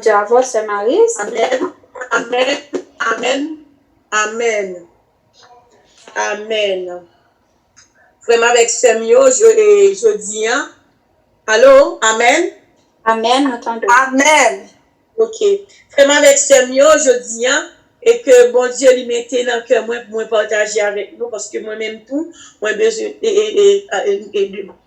Dieu à vous, Sœur Maryse. Amen. Amen. Amen. Amen. Amen. Vraiment avec Semio, je dis, hein? Allô? Amen. Amen, entendons. Amen. Ok. Vraiment avec Semio, je dis, hein? Et que bon Dieu lui mettait dans le cœur, moi partager avec nous, parce que moi-même tout, moi besoin,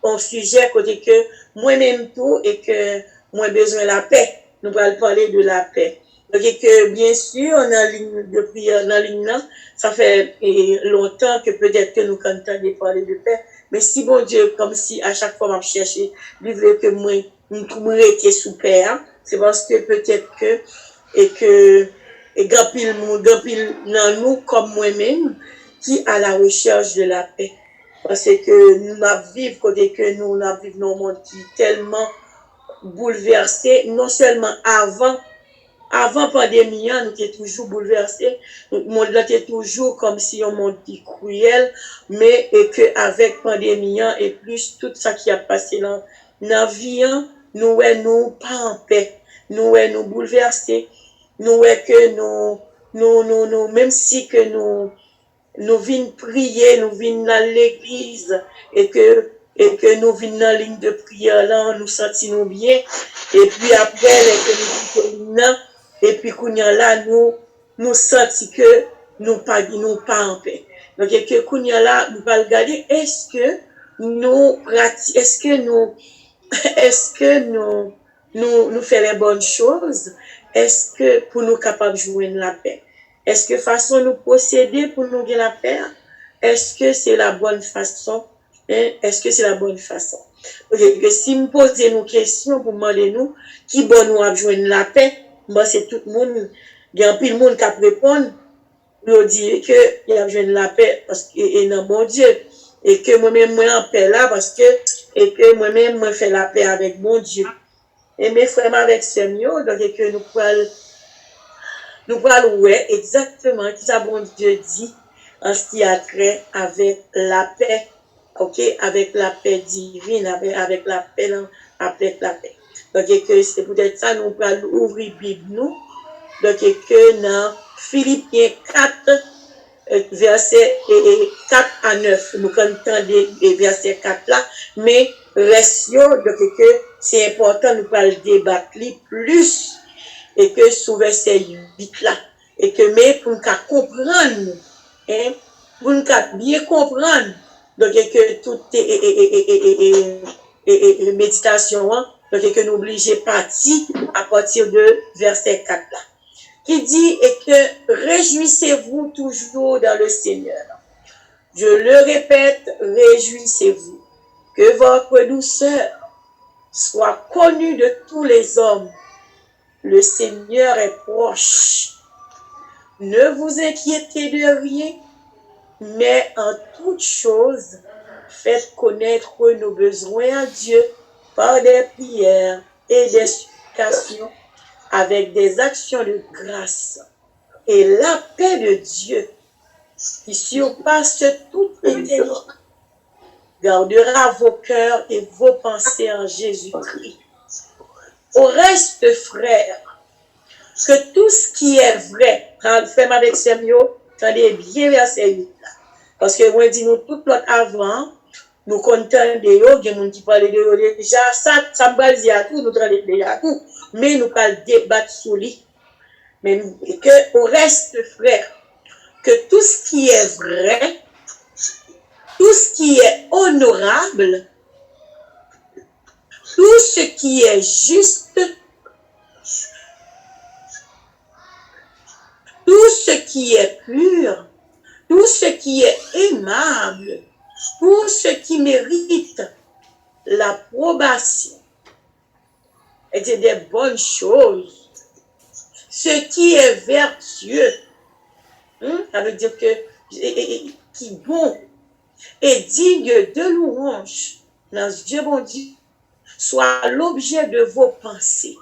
un sujet côté que moi-même tout, et que moi besoin de la paix. Nous allons parler de la paix. Donc, et que bien sûr, on a ligne de prière dans la ligne là, ça fait longtemps que peut-être que nous cantons de parler de paix, mais si bon Dieu, comme si à chaque fois on cherche, lui veut que moi, nous étions sous paix, hein, c'est parce que peut-être que, et grand pile dans nous, comme moi-même, qui à la recherche de la paix. Parce que nous vivons côté que nous vivons dans un monde qui est tellement bouleversé, non seulement avant pandémie, nous étions toujours bouleversés. Le monde était toujours comme si on monde qui cruel, mais et que avec pandémie et plus tout ça qui a passé dans la vie, nous pas en paix, nous bouleversés, nous que nous même si que nous venons prier, nous venons dans l'église et que nous venons dans la ligne de prière là, nous sentons bien et puis après que nous et puis qu'on là nous sentons que nous pas en paix. Donc et que qu'on là nous va regarder est-ce que nous nous faisons les bonnes choses, est-ce que pour nous capables de jouer la paix, est-ce que façon nous procéder pour nous gagner la paix, est-ce que c'est la bonne façon, hein? Est-ce que c'est la bonne façon? Okay, que si nous posons nos questions pour demander nous qui bon nous a joindre la paix, moi c'est tout le monde, il y a un peu de monde qui a répondre, nous dire que il y a joindre la paix parce que et non bon Dieu et que moi-même moi en paix là parce que et que moi-même moi fais la paix avec mon Dieu. Et mes frères avec Semio, donc et que nous pouvons ouais exactement qui ça bon Dieu dit en ce qui a trait avec la paix. OK, avec la paix divine, avec la paix, avec la paix. Donc, et que c'est peut-être ça, nous pouvons ouvrir la Bible, nous. Donc, et que dans Philippiens 4, verset 4 à 9, nous comptons des versets 4 là, mais ratio, donc, et que c'est important, nous pouvons débattre plus, et que sous verset 8 là, et que, mais pour nous comprendre, hein, pour nous bien comprendre, donc et que tout est méditation, hein, donc et que nous obligons partir à partir de verset 4 là, qui dit et que réjouissez-vous toujours dans le Seigneur. Je le répète, réjouissez-vous. Que votre douceur soit connue de tous les hommes. Le Seigneur est proche. Ne vous inquiétez de rien, mais en toute chose, faites connaître nos besoins à Dieu par des prières et des supplications avec des actions de grâce. Et la paix de Dieu, qui surpasse toute intelligence, gardera vos cœurs et vos pensées en Jésus-Christ. Au reste, frères, que tout ce qui est vrai, fais avec Semio, attendez bien verset 8 là. Parce que moi, dis nous tout l'autre avant, nous comptons de yo, il y a des gens qui parlent de yo déjà, ça me dit à tout, nous traitons déjà à tout, mais nous parlons débattre sur lui. Mais que au reste, frère, que tout ce qui est vrai, tout ce qui est honorable, tout ce qui est juste, tout ce qui est pur, tout ce qui est aimable, tout ce qui mérite l'approbation et des bonnes choses, ce qui est vertueux, ça veut dire que qui est bon et digne de louange dans Dieu bon Dieu, soit l'objet de vos pensées.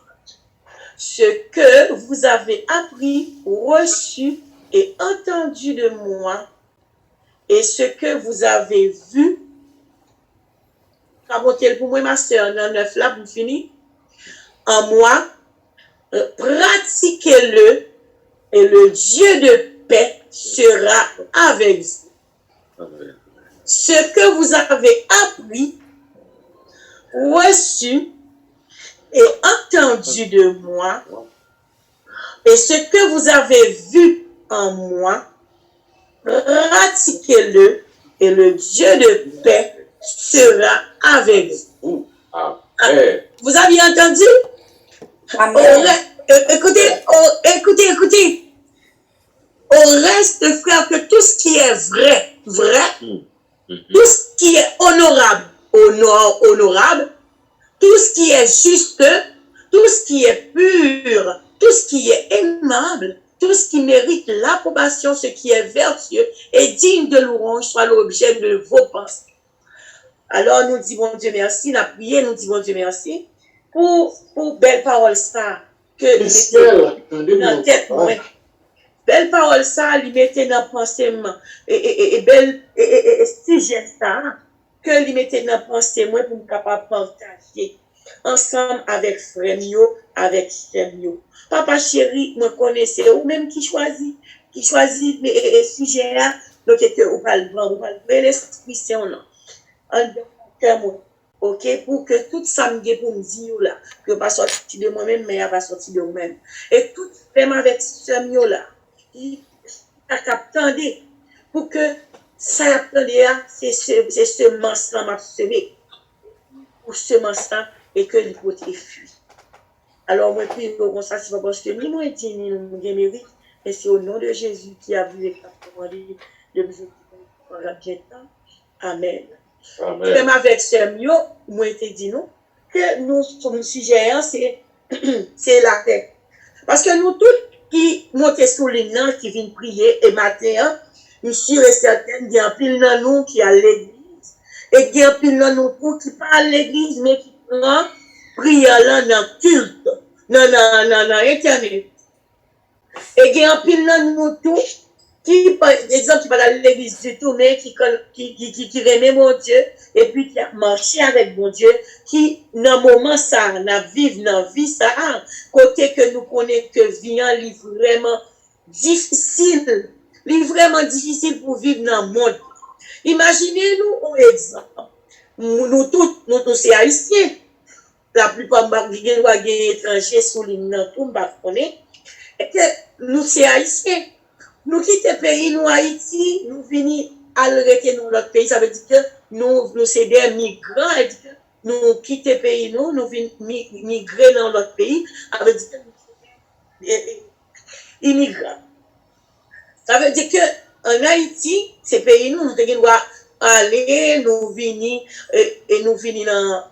Ce que vous avez appris, reçu et entendu de moi, et ce que vous avez vu, pour moi, ma soeur, dans 9 là, vous finissez, en moi, pratiquez-le et le Dieu de paix sera avec vous. Amen. Ce que vous avez appris, reçu et entendu de moi, et ce que vous avez vu en moi, pratiquez-le et le Dieu de paix sera avec vous. Amen. Vous avez entendu? Amen. Écoutez. Au reste, frère, que tout ce qui est vrai, tout ce qui est honorable, honorable, tout ce qui est juste, tout ce qui est pur, tout ce qui est aimable, tout ce qui mérite l'approbation, ce qui est vertueux et digne de louange, soit l'objet de vos pensées. Alors nous disons Dieu merci, la prière, nous disons Dieu merci pour belle parole ça que nous dans tête moi. Belle parole ça, lui mettez dans pensée et belle sujet ça que lui mettez dans pensée moi pour me capable partager ensemble avec frère mio, avec sœur mio. Papa chéri, moi connaissez ou même qui choisit sujet là, donc que ou pas le prendre, ou pas le l'esprit c'est on en cœur moi. OK, pour que tout ça me pour me dire là, que pas sorti de moi-même mais elle va sortir de moi-même. Et tout vraiment avec sœur mio là. Attendez pour que ça attendez c'est ce mensonge m'a semé pour ce mensonge et que il côté fuit. Alors moi puis comme ça c'est pas parce que ni moi dit ni nous mérite mais c'est au nom de Jésus qui a vu exactement le besoin de Amen. Même avec ce mieux moi été dit nous que nous sommes sujet c'est la paix. Parce que nous tous qui montent sous les noms, qui viennent prier, et matin, je suis sûre et certaine, il y a un pile dans nous qui à l'église, et il y a un pile dans nous qui pas à l'église, mais qui prend prière là dans le culte, dans Internet. Et il y a un pile dans nous tous qui, par exemple, qui va à l'église du tout, mais qui remet mon Dieu, et puis qui a marché avec mon Dieu, qui, dans le moment ça, dans vie ça, côté que nous connaissons que vient, est vraiment difficile pour vivre dans le monde. Imaginez-nous un exemple. Nous tous, c'est haïtiens. La plupart des étrangers sous l'hymne, tout le monde, et que nous, c'est haïtiens. Nous quittons le pays, nous Haïti, nous venons à l'arrêter dans notre pays. Ça veut dire que nous sommes des migrants. Nous quittons le pays, nous venons migrer dans notre pays. Ça veut dire que nous sommes des immigrants. Ça veut dire que en Haïti, ces pays, nous devons aller, nous venons et nous venons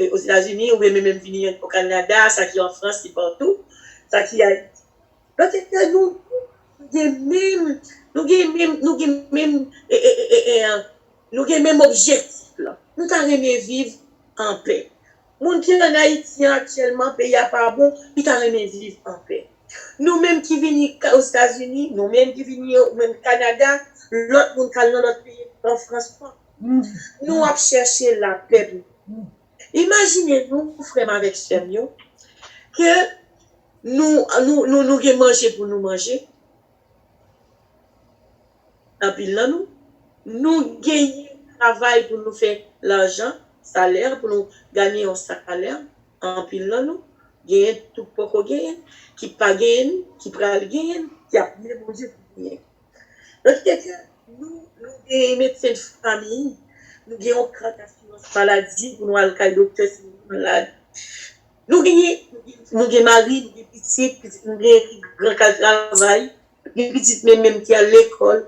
aux États-Unis, ou même venir au Canada, ça qui est en France, c'est partout, ça qui est peut-être que nous avons même objectif là. Nous avons vivre en paix. Moun qui en Haïti actuellement, pays à pas bon, nous avons vivre en paix. Nous-mêmes qui venons aux États-Unis, nous-mêmes qui venons au Canada, l'autre monde qui dans notre pays, en France, nous avons cherché la paix. Imaginez-nous, frère avec Semio, que nous avons mangé pour nous manger. En pile là, nous gagnons travail pour nous faire l'argent, salaire, pour nous gagner un salaire. En pile là, nous gagnons tout pour qu'on gagne, qui pas gagne, qui pral gagne, qui a prié mon Dieu pour gagner. Donc, nous gagnons médecin de famille, nous gagnons assurance maladie pour nous aller au docteur si nous sommes malades. Nous gagnons mari, nous gagnons petit, nous gagnons grand travail, nous gagnons petit même qui à l'école.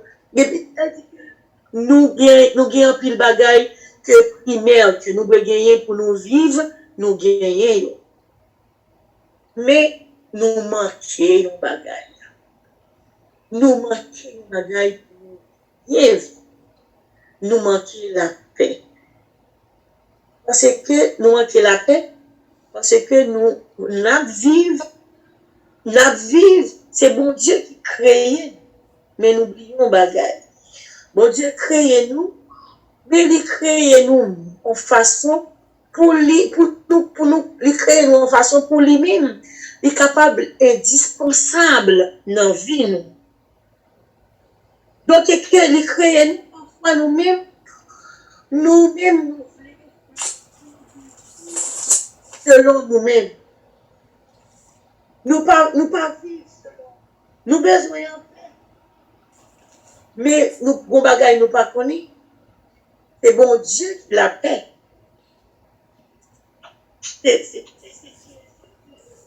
Nous gagnons pile bagaille que primaire que nous gagnons pour nous vivre, nous gagnons. Mais nous manquons un bagaille. Nous manquons un bagaille pour nous vivre. Nous manquons la paix. Parce que nous manquons la paix, parce que nous vivons, c'est bon Dieu qui crée, mais nous oublions bagaille. Bon Dieu crée nous, mais il crée nous en façon pour nous créer une façon pour lui-même, il est capable, indispensable dans la vie. Donc, il crée parfois nous-mêmes, nous selon nous-mêmes. Nous pas vivre selon. Nous besoin en paix. Mais nous, bon bagay nous pas connaît. C'est bon Dieu qui la paix. C'est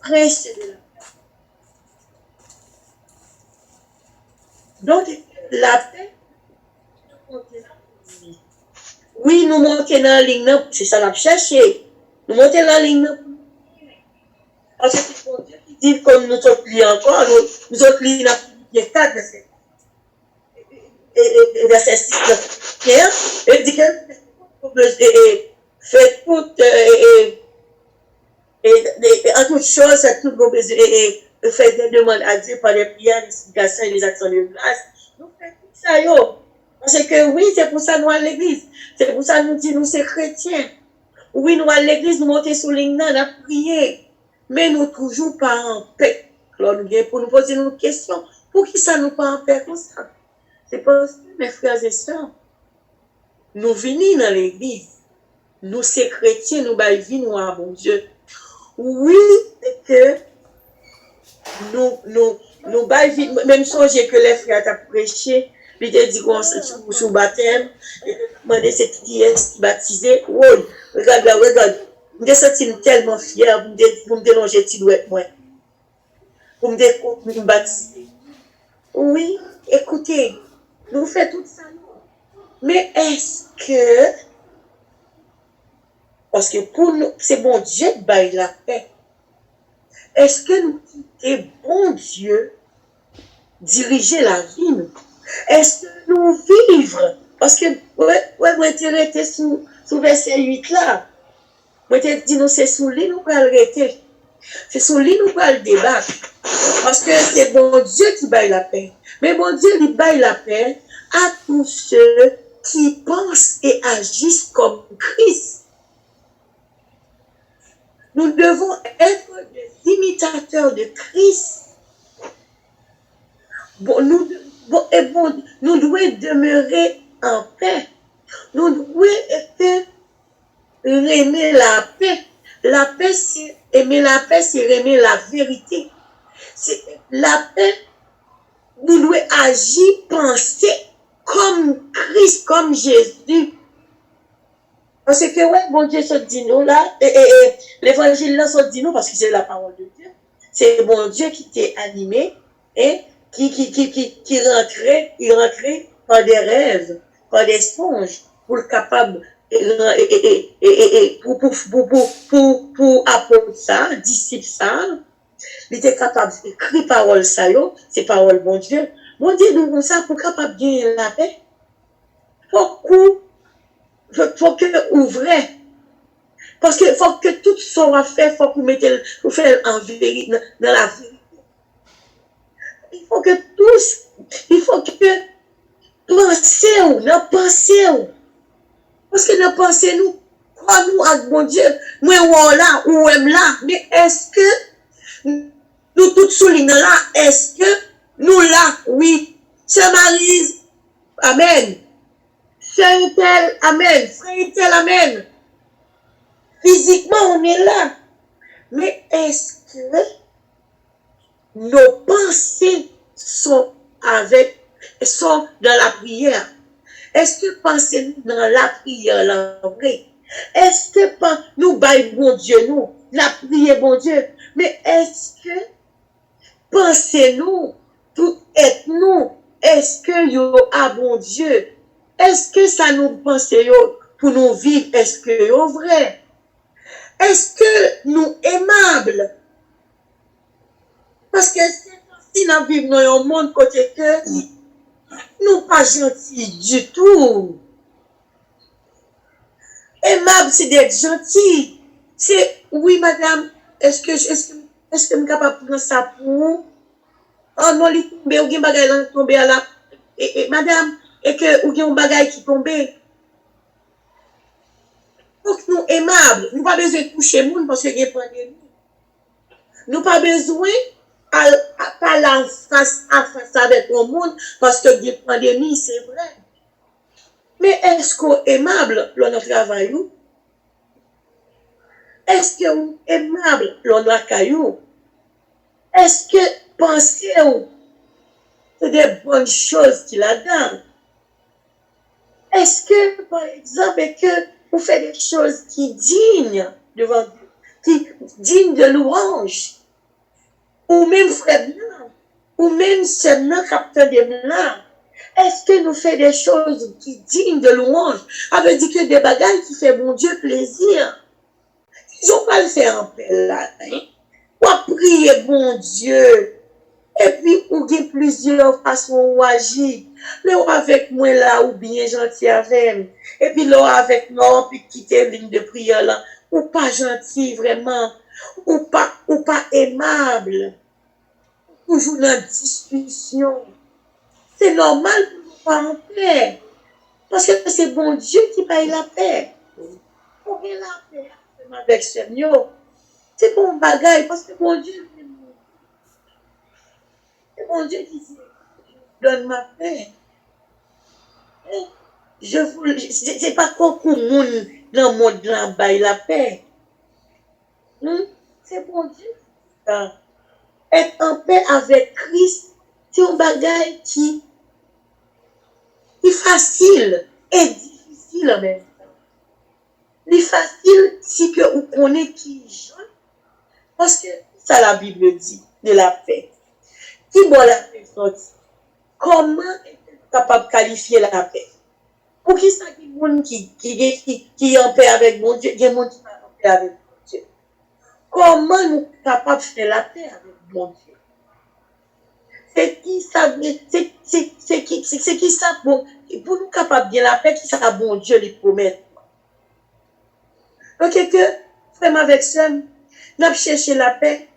prince de la paix. Donc, la paix, oui, nous montons dans la ligne, c'est ça qu'on a cherché. Nous montons dans la ligne. Parce que c'est bon Dieu qui dit, comme nous autres clients encore, nous autres clients, il y a 4 versets. Et verset 6, il dit que fait tout, en toute chose, à toutes vos besoins, faites des demandes à Dieu par les prières, les supplications et les actions de grâce. Nous faisons tout ça, yo. Parce que oui, c'est pour ça nous à l'église. C'est pour ça nous dit, nous, c'est chrétiens. Oui, nous à l'église, nous montons sous ligne, nous avons prié. Mais nous toujours pas en paix. Alors, nous viens pour nous poser une question. Pour qui ça nous pas en paix comme ça? C'est parce que, mes frères et sœurs, nous venons dans l'église. Nous, c'est chrétiens, nous baillons à bon Dieu. Oui, c'est que nous baillons, même songez que les frères ont prêché, puis ils dit qu'on se sous baptême, et demander c'est qui est baptisé. Oh, regarde. Je me sens tellement fier pour me délonger petit doigt moi. Pour me baptiser. Oui, écoutez, nous faisons tout ça. Mais est-ce que, parce que pour nous, c'est bon Dieu qui baille la paix. Est-ce que nous quittons bon Dieu diriger la vie? Est-ce que nous vivre? Parce que, moi, j'étais sous verset 8 là. Moi, je dis, nous, c'est sous lui, nous pouvons arrêter. C'est sous lui, nous pouvons débattre. Parce que c'est bon Dieu qui baille la paix. Mais bon Dieu, il baille la paix à tous ceux qui pensent et agissent comme Christ. Nous devons être des imitateurs de Christ. Nous devons demeurer en paix. Nous devons aimer la paix. La paix, c'est aimer la paix, c'est aimer la vérité. La paix, nous devons agir, penser comme Christ, comme Jésus. Parce que, ouais, bon Dieu se dit nous là, et l'évangile là se dit nous parce que c'est la parole de Dieu. C'est bon Dieu qui t'est animé, et qui rentrait par des rêves, par des songes, pour le capable, pour apprendre ça, disciple ça, il était capable d'écrire parole ça, c'est parole bon Dieu. Bon Dieu, nous, comme ça, pour capable de gagner la paix, faut que ouvrez. Parce que faut que tout soit fait, faut que vous faire en vérité, dans la vérité. Il faut que pensez. Parce que nous pensez nous, quoi nous avec mon Dieu, moi ou là, ou même là, mais est-ce que nous tous soulignons là, est-ce que nous là, oui, Sœur Maryse, amen. Sœur tel, amen. Frère tel, amen. Physiquement, on est là. Mais est-ce que nos pensées sont dans la prière? Est-ce que pensez-nous dans la prière, la vraie? Est-ce que nous baillons bon Dieu, nous, la prière, bon Dieu? Mais est-ce que pensez-nous, tout est nous? Est-ce que yo a bon Dieu? Est-ce que ça nous pense pour nous vivre? Est-ce que yo vrai? Est-ce que nous aimables? Parce que si nous vivons dans un monde côté que nous pas gentils du tout. Aimable, c'est d'être gentil. C'est, oui, madame, est-ce que je suis capable de prendre ça pour vous? Oh non, il tombe, ou bien bagay tombe à la, madame, et que, ou bien un bagay qui tombe. Donc, nous aimables. Nous pas besoin de toucher le monde parce qu'il y a une pandémie. Nous pas besoin à parler face à face avec le monde parce que il y a une pandémie, c'est vrai. Mais est-ce qu'on est aimable dans notre travail? Est-ce qu'on est aimable dans notre caillou? Est-ce que pensez c'est des bonnes choses qu'il a dans? Est-ce que, par exemple, que vous faites des choses qui dignes devant Dieu, qui dignes de louange, ou même frère blanc, ou même seulement capteur des blancs? Est-ce que nous faisons des choses qui dignes de louange? Ça veut dire que des bagages qui font bon Dieu plaisir. Ils n'ont pas le faire en paix là. Hein? Ou prier bon Dieu. Et puis, ou il y a plusieurs façons d'agir. Là, avec moi là, ou bien gentil avec. Et puis là, avec moi, puis quitter ligne de prière là. Ou pas gentil vraiment. Ou pas aimable. Toujours dans la discussion. C'est normal pour nous pas en paix. Parce que c'est bon Dieu qui paye la paix. Pour qu'il la paix avec ce Seigneur. C'est bon bagaille parce que bon Dieu, c'est bon Dieu qui dit, donne ma paix. C'est pas beaucoup de monde dans le monde là baille la paix. C'est bon Dieu. Être en paix avec Christ, c'est un bagaille qui est facile et difficile en même temps. C'est facile si que vous connaissez qui Jean. Parce que ça la Bible dit de la paix. Qui bon la paix sorti? Comment est-on capable de qualifier la paix? Pour qui ça qui est en paix avec mon Dieu, il y a monde qui est en paix avec mon Dieu. Comment nous sommes capables de faire la paix avec mon Dieu? C'est qui ça, c'est qui ça pour nous capables de bien la paix, qui ça bon Dieu les promet. Donc, que, frère avec ça, nous avons cherché la paix,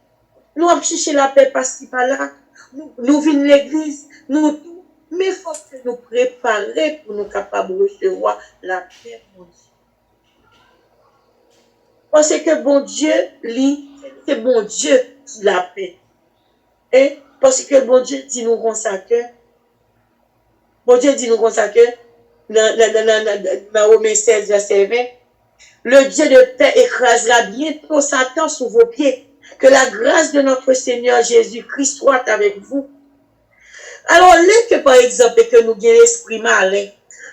nous avons cherché la paix par-ci par-là, nous venons l'église, nous tout, mais il faut que nous préparions pour nous capables de recevoir la paix, mon Dieu. Parce que bon Dieu, lui, c'est bon Dieu qui la paix. Et parce que bon Dieu dit nous consacrer, bon Dieu dit nous consacrer, dans Romains 16, verset 20, le Dieu de paix écrasera bientôt Satan sous vos pieds. Que la grâce de notre Seigneur Jésus-Christ soit avec vous. Alors, là que par exemple, que nous gagnons l'esprit malin,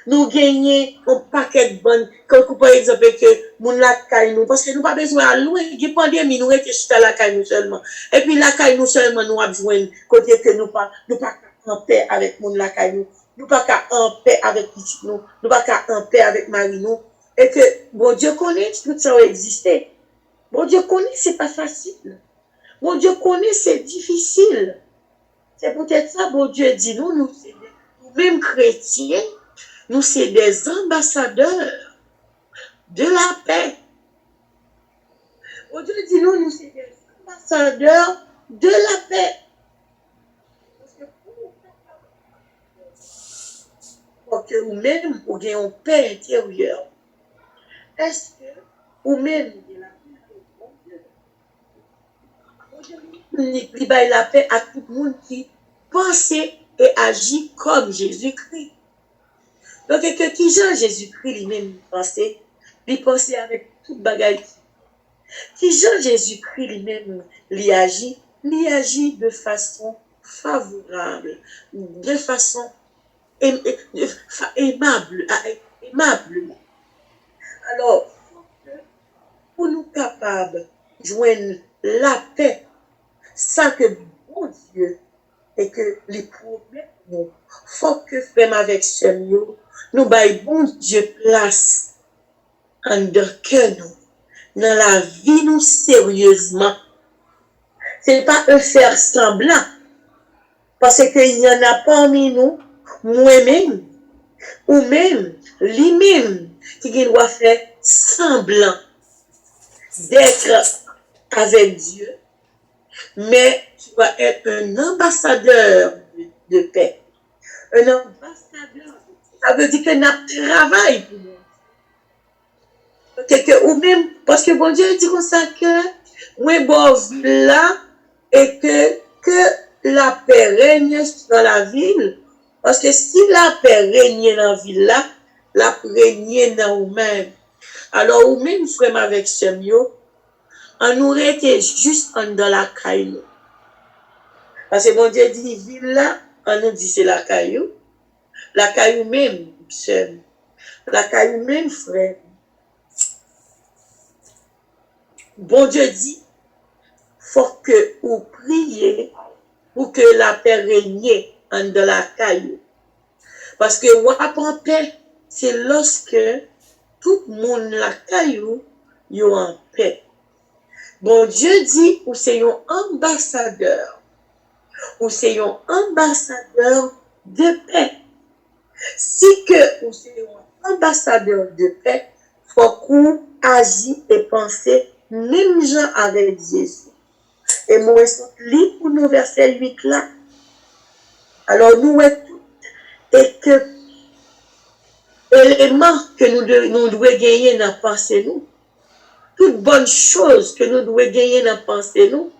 nous gagnons un paquet de bonnes, comme par exemple, que nous la caille nous, parce que nous pas besoin de loin, il y a pandémie, nous restons juste à la caille nous seulement. Et puis la caille nous seulement, nous avons besoin, côté que nous pas en paix avec mon la caille nous, nous pas en paix avec petit nous, nous pas en paix avec Marie nous. Et que, bon Dieu connaît, tout ça a existé. Bon Dieu connaît, c'est pas facile. Bon Dieu connaît, c'est difficile. C'est peut-être ça, bon Dieu dit, nous mêmes chrétiens, nous sommes des ambassadeurs de la paix. Bon Dieu dit, nous sommes des ambassadeurs de la paix. Parce que pour que vous-même, vous ayez une paix intérieure, est-ce que vous-même, il baille la paix à tout le monde qui pense et agit comme Jésus-Christ. Donc, que qui Jean Jésus-Christ lui-même pensait, il pensait avec toute bagaille. Qui Jean Jésus-Christ lui-même lui agit de façon favorable, de façon aimable. Alors, pour nous capables de joindre la paix, ça que bon Dieu et que les problèmes, il faut que faire avec ce nous, nous baillons bon Dieu place en que nous, dans la vie nous sérieusement. C'est pas un faire semblant, parce qu'il y en a parmi nous, moi-même, ou même, lui-même, qui doit faire semblant d'être avec Dieu, mais tu dois être un ambassadeur de paix. Un ambassadeur, ça veut dire que nous travaillons pour nous. ou même, parce que bon Dieu dit comme ça que, moi, bon, là, et que la paix règne dans la ville, parce que si la paix règne dans la ville là, la paix règne dans vous-même. Alors, ou même, frère, avec ce mieux, on aurait été juste dans la caillou. Parce que bon Dieu dit, ville là, on nous dit c'est la caillou même, seul. La caillou même, frère. Bon Dieu dit, faut que vous priez pour que la paix règne dans la caillou. Parce que wap en paix, c'est lorsque tout le monde la caillou, yo en paix. Bon Dieu dit, ou c'est un ambassadeur. Ou c'est un ambassadeur de paix. Si que ou c'est un ambassadeur de paix, faut qu'on agisse et pense même gens avec Jésus. Et moi, je lis pour nous verset 8 là. Alors, nous, et que élément que nous devons gagner dans la pensée nous, toute bonne chose que nous devons gagner dans la pensée nous,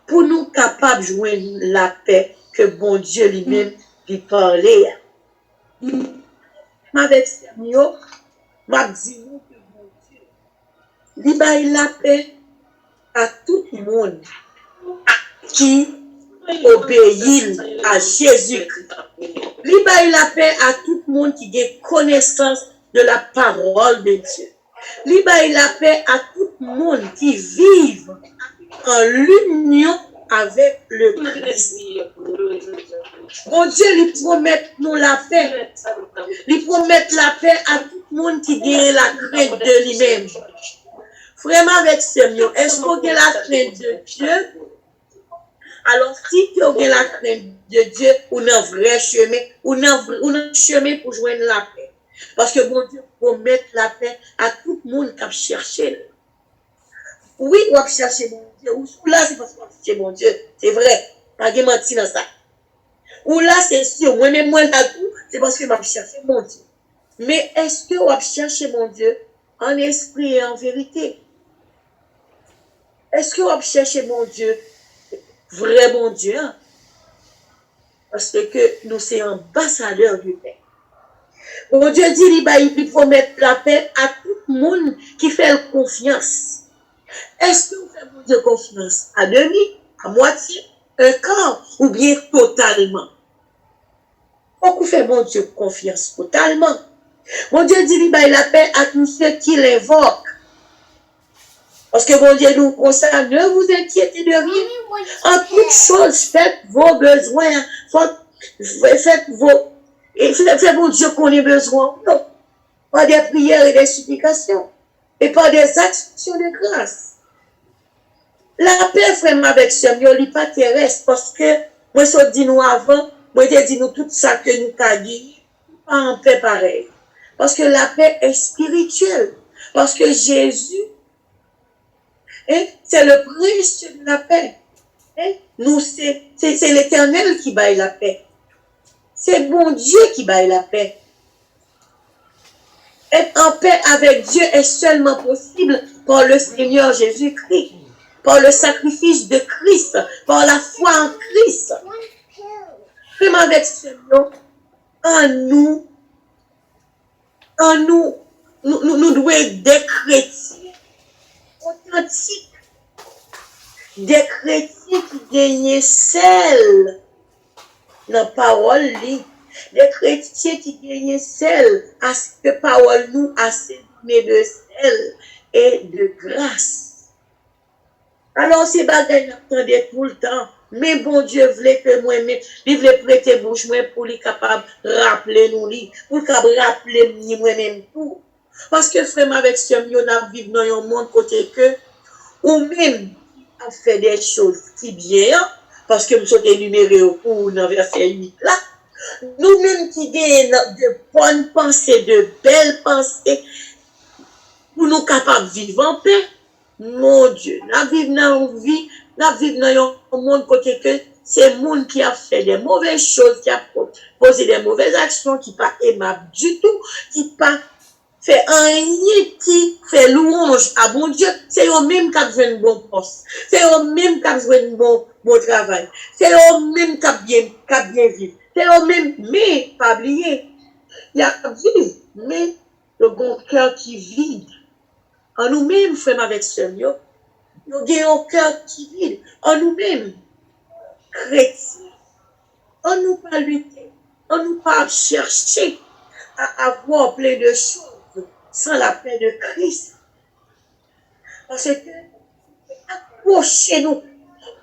pour nous capables de joindre la paix que bon Dieu lui-même lui parlait. Avec Samuel, m'a dit nous que bon Dieu, lui baille la paix à tout le monde qui obéit à Jésus-Christ. Lui baille la paix à tout le monde qui a connaissance de la parole de Dieu. Lui baille la paix à tout le monde qui vit en l'union avec le Christ. Bon Dieu lui promet nous la paix. Lui promet la paix à tout le monde qui a la crainte de lui-même. Vraiment avec Seigneur, est-ce qu'on a la crainte de Dieu? Alors si tu as la crainte de Dieu, on a un vrai chemin, on a un chemin pour joindre la paix. Parce que bon Dieu promet la paix à tout le monde qui a cherché. Oui, on va chercher mon Dieu. Ou là, c'est parce qu'on va chercher mon Dieu. C'est vrai. Pas de mentir dans ça. Ou là, c'est sûr. Moi-même, moi, là, tout, c'est parce que je vais chercher mon Dieu. Mais est-ce que on va chercher mon Dieu en esprit et en vérité? Est-ce que on va chercher mon Dieu, vrai mon Dieu? Hein? Parce que nous sommes ambassadeurs du paix. Mon Dieu dit, il promet la paix à tout le monde qui fait confiance. Est-ce que vous faites mon Dieu confiance à demi, à moitié, un quart ou bien totalement? Pourquoi fait mon Dieu confiance totalement? Mon Dieu dit il la paix à tous ceux qui l'invoquent. Parce que mon Dieu nous conseille, ne vous inquiétez de rien. En toutes choses, faites vos besoins. Faites mon Dieu qu'on ait besoin. Non. Par des prières et des supplications. Et par des actions de grâce. La paix, frère, avec ce mieux, il n'est pas terrestre. Parce que, moi, je dis nous avant, moi, je dis nous tout ça que nous avons dit, pas en paix pareil. Parce que la paix est spirituelle. Parce que Jésus, c'est le prince de la paix. Nous, c'est l'Éternel qui baille la paix. C'est bon Dieu qui baille la paix. Être en paix avec Dieu est seulement possible par le Seigneur Jésus-Christ, par le sacrifice de Christ, par la foi en Christ. Même avec ce Seigneur, nous devons être des chrétiens authentiques, des chrétiens qui gagnent celle dans la parole, des chrétiens qui gagnent celle à ce que parole nous a séduit de sel et de grâce. Alors, ces bagages n'attendent tout le temps. Mais bon Dieu voulait que moi, il voulait prêter bouche moi pour lui capable de rappeler nous, pour capable rappeler moi-même tout. Parce que frère, avec ce mieux, on vit dans un monde côté que, ou même, on fait des choses qui bien, parce que nous sommes énumérés pour dans verset 8 là, nous-mêmes qui gagnons de bonnes pensées, de belles pensées, pour nous capables de vivre en paix. Mon Dieu, nous vivons dans une vie, nous vivons dans un monde côté que c'est le monde qui a fait des mauvaises choses, qui a posé des mauvaises actions, qui n'est pas aimable du tout, qui n'est pas fait rien qui fait louange à bon Dieu, c'est eux-mêmes qui ont besoin de bon poste. C'est eux-mêmes qui ont besoin de bon travail. C'est eux-mêmes qui ont bien vivre. C'est eux-mêmes, mais pas oublier, il y a vivre, mais le bon cœur qui vide. En nous-mêmes, frère avec sœur, nous avons un cœur qui vide. En nous-mêmes, chrétiens, on nous pas lutter, on nous pas chercher à avoir plein de choses sans la paix de Christ. Parce que, accrochez-nous,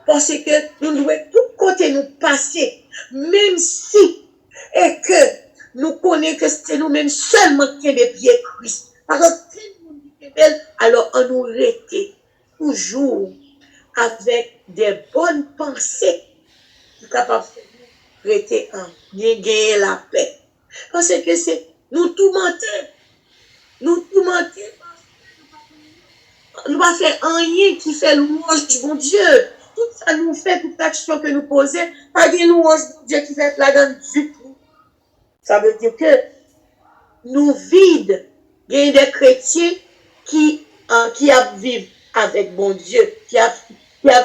parce que nous devons tout côté nous passer, même si, et que nous connaissons que c'est nous-mêmes seulement qui avons des pieds Christ. Parce que si nous dit belle, alors on nous reste toujours avec des bonnes pensées qui sont capables de rester en gagner la paix. Parce que c'est nous tout mentir. Nous tout mentir. Nous ne pas faire rien qui fait louange du bon Dieu. Tout ça nous fait, toute action que nous posons, pas de louange du Dieu qui fait la donne du tout. Ça veut dire que nous vides, il y a des chrétiens qui vivent avec bon Dieu, qui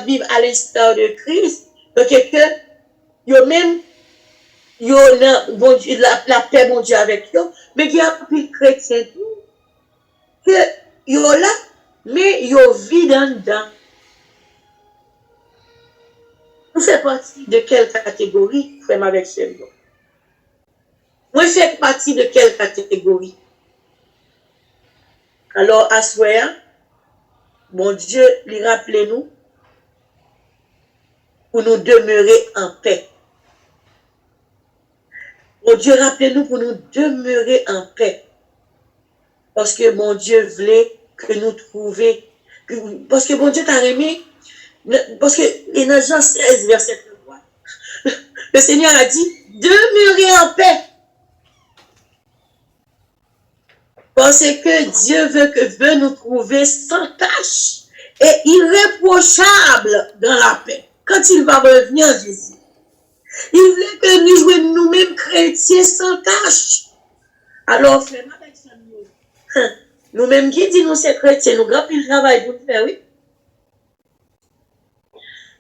vivent à l'instar de Christ. Donc, que, yo même, yo bon Dieu, la paix, bon Dieu, avec eux, mais il y a plus de chrétiens que yo là, mais yo vide en dedans. Vous faites partie de quelle catégorie, frère avec celui-là? Moi, je fais partie de quelle catégorie? Alors, à ce moment, bon Dieu, lui rappelez-nous pour nous demeurer en paix. Bon Dieu, rappelez-nous pour nous demeurer en paix. Parce que mon Dieu voulait que nous trouvions, parce que bon Dieu t'a aimé, parce que dans Jean 16, verset 3, le Seigneur a dit, demeurez en paix. Parce que Dieu veut nous trouver sans tâche et irréprochable dans la paix. Quand il va revenir, Jésus, il veut que nous jouions nous-mêmes chrétiens sans tâche. Alors, frère, avec ça, nous-mêmes qui disons c'est chrétiens, nous avons pile travail pour faire, oui.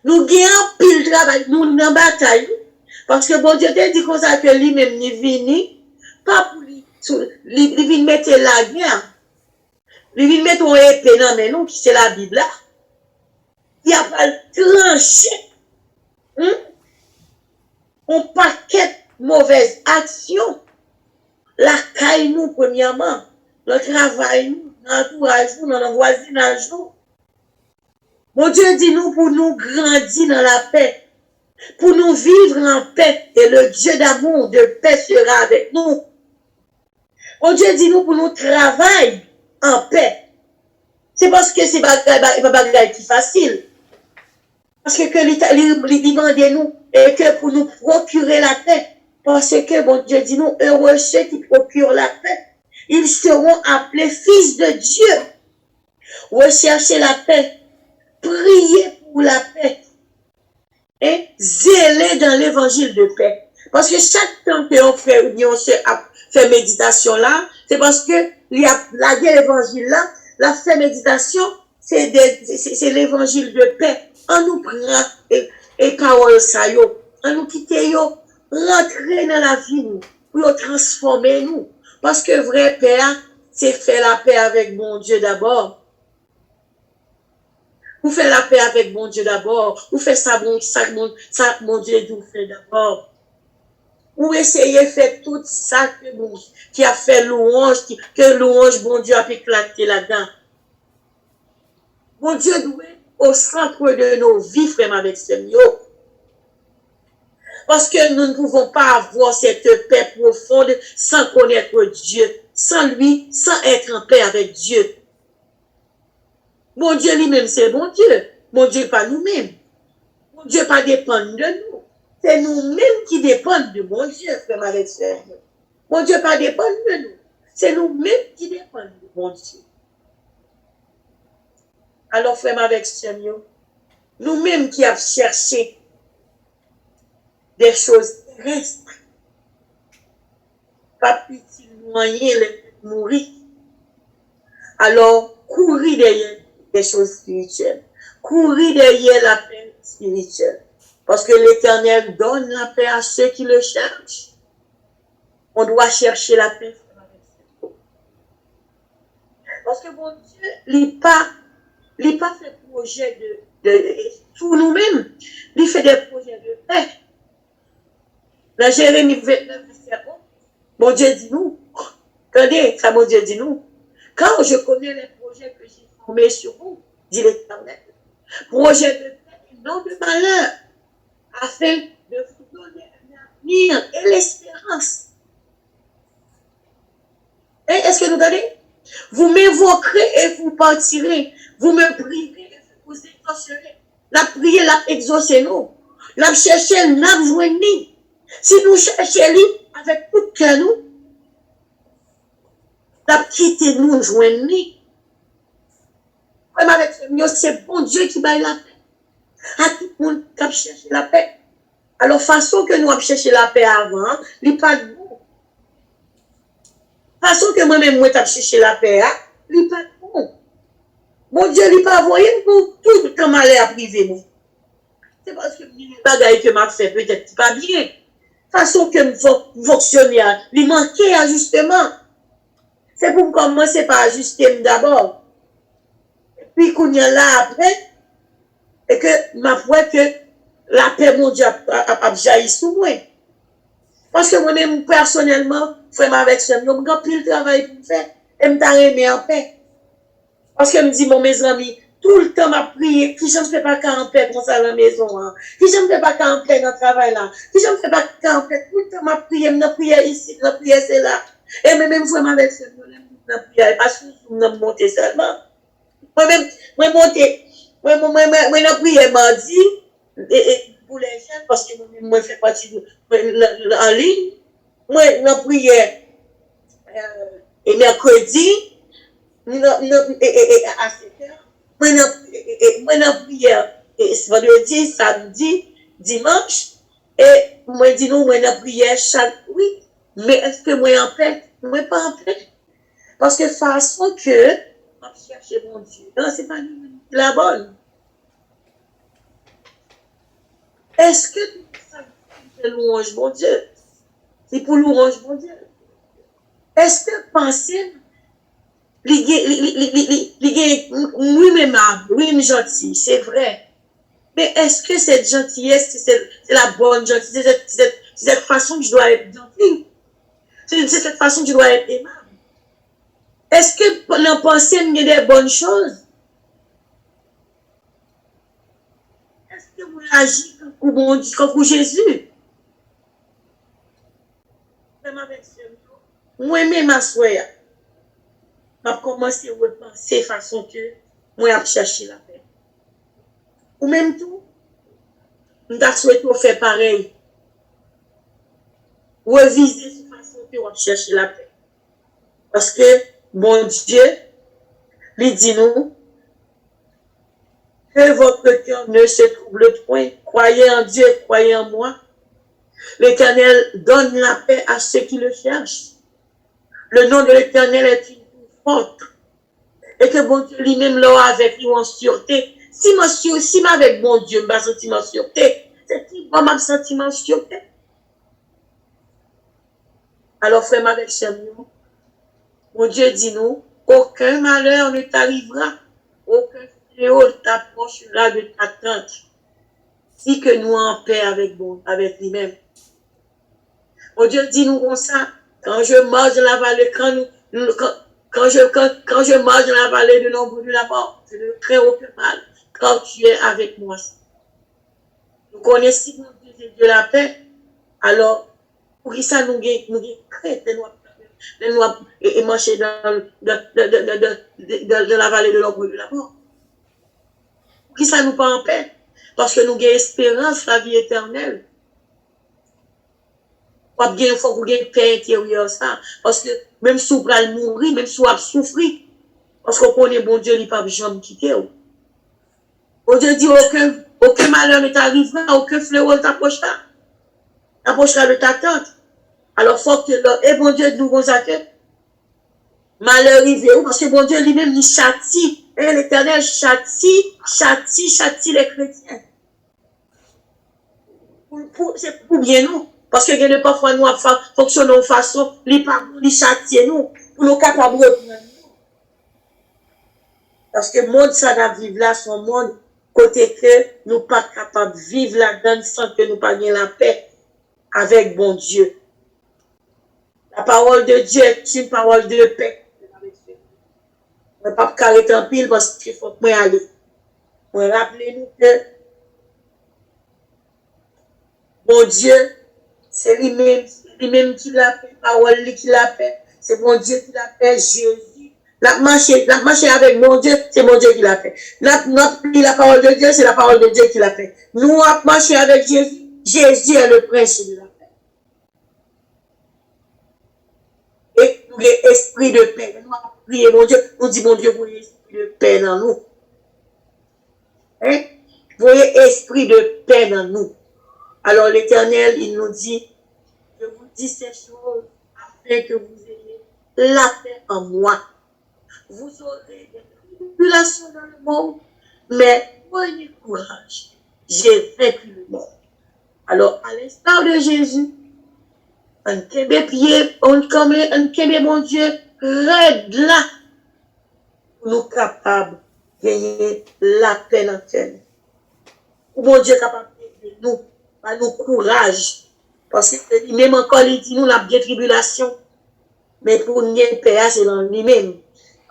Nous avons pile travail, nous en bataille. Parce que bon Dieu te dit comme ça que lui-même n'est venu, pas pour lui, il vient mettre la guerre. Il vient mettre un épée dans mais nous, qui c'est la Bible là. Il a pas tranché. On paquet mauvaises actions. La caille nous, premièrement. Le travail nous, l'entourage nous, dans le voisinage nous. Mon Dieu dit nous pour nous grandir dans la paix. Pour nous vivre en paix. Et le Dieu d'amour, de paix sera avec nous. Mon Dieu dit nous pour nous travailler en paix. C'est parce que c'est pas bagaille qui facile. Parce que il demande nous et que pour nous procurer la paix. Parce que bon Dieu dit nous, heureux ceux qui procurent la paix. Ils seront appelés fils de Dieu. Recherchez la paix. Priez pour la paix. Et zélez dans l'évangile de paix. Parce que chaque temps que on fait méditation là, c'est parce que la l'évangile là, la fait méditation, c'est l'évangile de paix. On nous prend et parole ça yo, on nous quitte yo, rentrer dans la vie nous, pour transformer nous. Parce que vrai paix, c'est faire la paix avec mon Dieu d'abord. Vous faites la paix avec mon Dieu d'abord. Vous faites ça, mon Dieu vous fait d'abord. Vous essayez de faire tout ça qui a fait louange, que louange, bon Dieu, a éclaté là-dedans. Mon Dieu doit être au centre de nos vies, frère, avec Seigneur. Parce que nous ne pouvons pas avoir cette paix profonde sans connaître Dieu, sans lui, sans être en paix avec Dieu. Mon Dieu lui-même, c'est bon Dieu. Mon Dieu, pas nous-mêmes. Mon Dieu, pas dépendre de nous. C'est nous-mêmes qui dépendons de mon Dieu, frère avec Seigneur. Mon Dieu, pas dépendre de nous. C'est nous-mêmes qui dépendons de mon Dieu. Alors, frère avec Seigneur, nous-mêmes qui avons cherché des choses terrestres, pas plus moyen de mourir, Alors, courir derrière des choses spirituelles. Courir derrière la paix spirituelle. Parce que l'Éternel donne la paix à ceux qui le cherchent. On doit chercher la paix. Parce que mon Dieu, il n'a pas fait projet de pour nous-mêmes. Il fait des projets de paix. Dans Jérémie 29, verset 11, mon Dieu dit nous. Attendez, ça mon Dieu dit nous. Quand je connais les projets que j'ai formés sur vous, dit l'Éternel, projet de paix et non de malheur, afin de vous donner un avenir et l'espérance. Est-ce que nous donnez? Vous m'évoquerez et vous partirez. Vous me prierez et vous exaucerez. La prière, la exaucer nous. La chercher, la joindre. Si nous cherchons lui avec tout cœur nous, la quitter nous, joindre lui. Même avec ce c'est bon Dieu qui baille la paix. À tout le monde qui a cherché la paix. Alors, façon que nous avons cherché la paix avant, il n'est pas de bon. Façon que moi-même, moi, j'ai cherché la paix, il n'est pas de bon. Mon Dieu, il n'est pas envoyé pour tout le temps malheur à priver nous. C'est parce que les bagailles que m'a fait peut-être pas bien. Façon que je fonctionne, il manquait ajustement. C'est pour commencer par ajuster d'abord. Puis qu'on y a là après, et que ma foi que la paix mondiale a jailli sous moi. Parce que moi-même, personnellement, frère avec ce nom, j'ai pile travail pour faire, et je remis en paix. Parce que je me dis, mes amis, tout le temps m'a prié, qui je ne fais pas qu'en paix comme ça à la maison, hein. Qui je ne fais pas qu'en paix dans le travail là, qui je ne fais pas qu'en paix, tout le temps m'a prié, je prié ici, je prié c'est là. Et même frère avec ce nom, je prié, parce que je ne monter seulement. Moi-même, moi monter, moi je prié mardi, et pour les jeunes, parce que moi, je fais partie en ligne. Moi, je prié et mercredi, à 7 heures. Moi, je prié vendredi, samedi, dimanche. Et moi, dis nous, moi, je prié chaque oui. Mais est-ce que moi en paix? Moi, pas en paix. Parce que façon que, je cherche mon Dieu. Non, c'est pas la bonne. Est-ce que ça c'est louange, mon Dieu? C'est pour louange, mon Dieu. Est-ce que penser, oui, oui, gentil, c'est vrai. Mais est-ce que cette gentillesse, c'est la bonne gentillesse, c'est cette façon que je dois être gentil? C'est cette façon que je dois être aimable? Est-ce que dans penser, il y a des bonnes choses? Est-ce que vous agissez comme pour Jésus? Moi-même, ma soeur, je commencé à repenser façon que moi, je chercher la paix. Ou même tout, je souhaite faire pareil. Reviser cette façon que je chercher la paix. Parce que, mon Dieu, il dit nous, que votre cœur ne se trouble point. Croyez en Dieu, croyez en moi. L'Éternel donne la paix à ceux qui le cherchent. Le nom de l'Éternel est une forte. Et que bon Dieu lui-même là avec nous en sûreté. Si avec bon Dieu, je me sens en sûreté. C'est qui va me sentir en sûreté. Alors, frère, avec Samuel, mon Dieu dit nous, aucun malheur ne t'arrivera. Aucun fléau t'approchera de ta tente. Si que nous en paix avec lui-même. Mon Dieu dit nous comme ça, quand je marche dans la vallée, quand je marche dans la vallée de l'ombre de la mort, je ne crains aucun mal, quand tu es avec moi. Nous connaissons mon Dieu de la paix, alors, pour qui ça nous crainte de nous marcher dans la vallée de l'ombre de la mort. Pour qui ça nous pas en paix? Parce que nous avons espérance, la vie éternelle. Il faut que vous ayez paix intérieure ça. Parce que même si vous allez mourir, même si vous allez souffrir, parce qu'on connaît bon Dieu, il ne peut pas jamais quitter. Bon Dieu dit aucun malheur ne t'arrivera, aucun fléau ne t'approchera de ta tente. Alors, il faut que et bon Dieu nous consacre. malheur arrivé, parce que bon Dieu lui-même, il châtie. Et l'Éternel châtie les chrétiens. C'est pour bien nous. Parce que nous, parfois, nous fonctionnons de façon, il châtie nous, pour nous capables de reprendre. Parce que le monde, ça va vivre là, son monde, côté que nous pas capables de vivre là-dedans sans que nous pas la paix avec bon Dieu. La parole de Dieu est une parole de paix. On ne peut pas arrêter en pile parce qu'il faut que moi aller. Rappelez-nous que bon Dieu, c'est lui-même qui l'a fait, parole qui l'a fait. C'est bon Dieu qui l'a fait, Jésus. La marcher avec mon Dieu, c'est mon Dieu qui l'a fait. La parole de Dieu, c'est la parole de Dieu qui l'a fait. Nous avons marché avec Jésus. Jésus est le prince de la paix. Et nous, l'esprit de paix. Nous avons prié mon Dieu. Nous disons, mon Dieu, vous voyez l'esprit de paix dans nous. Hein? Vous voyez esprit de paix dans nous. Alors l'Éternel, il nous dit, je vous dis ces choses afin que vous ayez la paix en moi. Vous aurez des tribulations dans le monde, mais prenez courage. J'ai vaincu le monde. Alors, à l'instar de Jésus, on kembe pied, on kembe mon Dieu, raide là, pour nous capables de gagner la paix dans le cœur. Mon Dieu est capable de nous, par nous courage. Parce que même encore, il dit nous la bien tribulation. Mais pour nous, paix, c'est dans lui-même.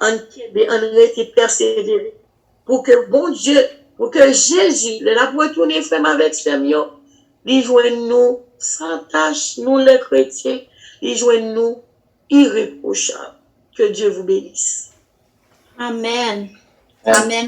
On reste persévérer. Pour que bon Dieu, pour que Jésus, le la retourner frère avec Samuel, il joigne nous sans tâche, nous les chrétiens, il joigne nous irréprochables. Que Dieu vous bénisse. Amen. Amen.